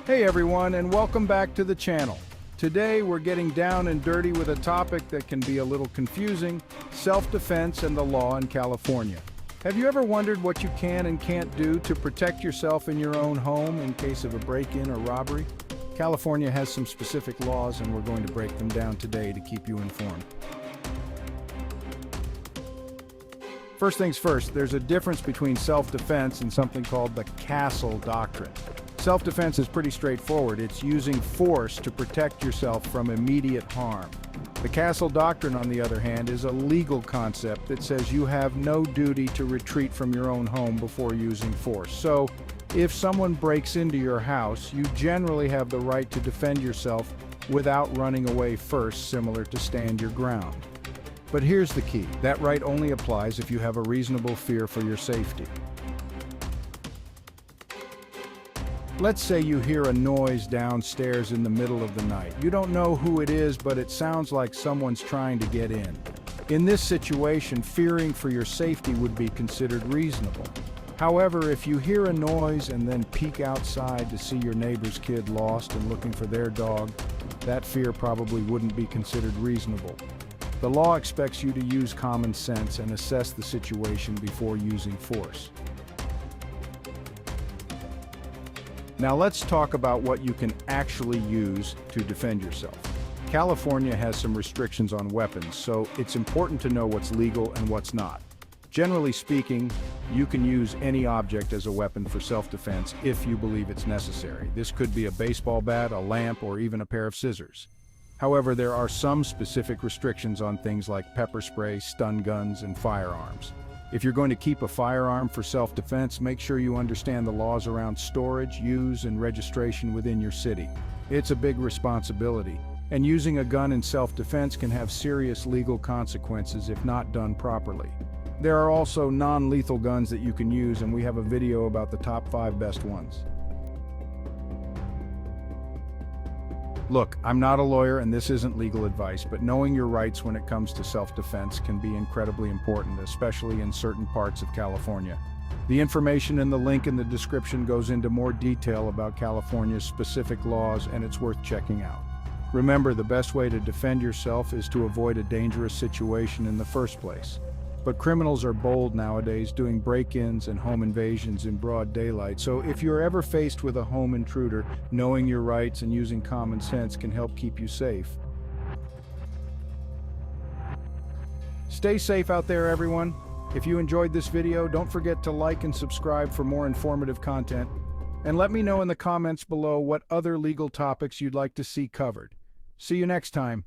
Hey everyone, and welcome back to the channel. Today we're getting down and dirty with a topic that can be a little confusing: self-defense and the law in California. Have you ever wondered what you can and can't do to protect yourself in your own home in case of a break-in or robbery? California has some specific laws, and we're going to break them down today to keep you informed. First things first, there's a difference between self-defense and something called the Castle Doctrine. Self-defense is pretty straightforward. It's using force to protect yourself from immediate harm. The Castle Doctrine, on the other hand, is a legal concept that says you have no duty to retreat from your own home before using force. So, if someone breaks into your house, you generally have the right to defend yourself without running away first, similar to stand your ground. But here's the key: that right only applies if you have a reasonable fear for your safety. Let's say you hear a noise downstairs in the middle of the night. You don't know who it is, but it sounds like someone's trying to get in. In this situation, fearing for your safety would be considered reasonable. However, if you hear a noise and then peek outside to see your neighbor's kid lost and looking for their dog, that fear probably wouldn't be considered reasonable. The law expects you to use common sense and assess the situation before using force. Now let's talk about what you can actually use to defend yourself. California has some restrictions on weapons, so it's important to know what's legal and what's not. Generally speaking, you can use any object as a weapon for self-defense if you believe it's necessary. This could be a baseball bat, a lamp, or even a pair of scissors. However, there are some specific restrictions on things like pepper spray, stun guns, and firearms. If you're going to keep a firearm for self-defense, make sure you understand the laws around storage, use, and registration within your city. It's a big responsibility, and using a gun in self-defense can have serious legal consequences if not done properly. There are also non-lethal guns that you can use, and we have a video about the top 5 best ones. Look, I'm not a lawyer and this isn't legal advice, but knowing your rights when it comes to self-defense can be incredibly important, especially in certain parts of California. The information in the link in the description goes into more detail about California's specific laws, and it's worth checking out. Remember, the best way to defend yourself is to avoid a dangerous situation in the first place. But criminals are bold nowadays, doing break-ins and home invasions in broad daylight, so if you're ever faced with a home intruder, knowing your rights and using common sense can help keep you safe. Stay safe out there, everyone. If you enjoyed this video, don't forget to like and subscribe for more informative content, and let me know in the comments below what other legal topics you'd like to see covered. See you next time.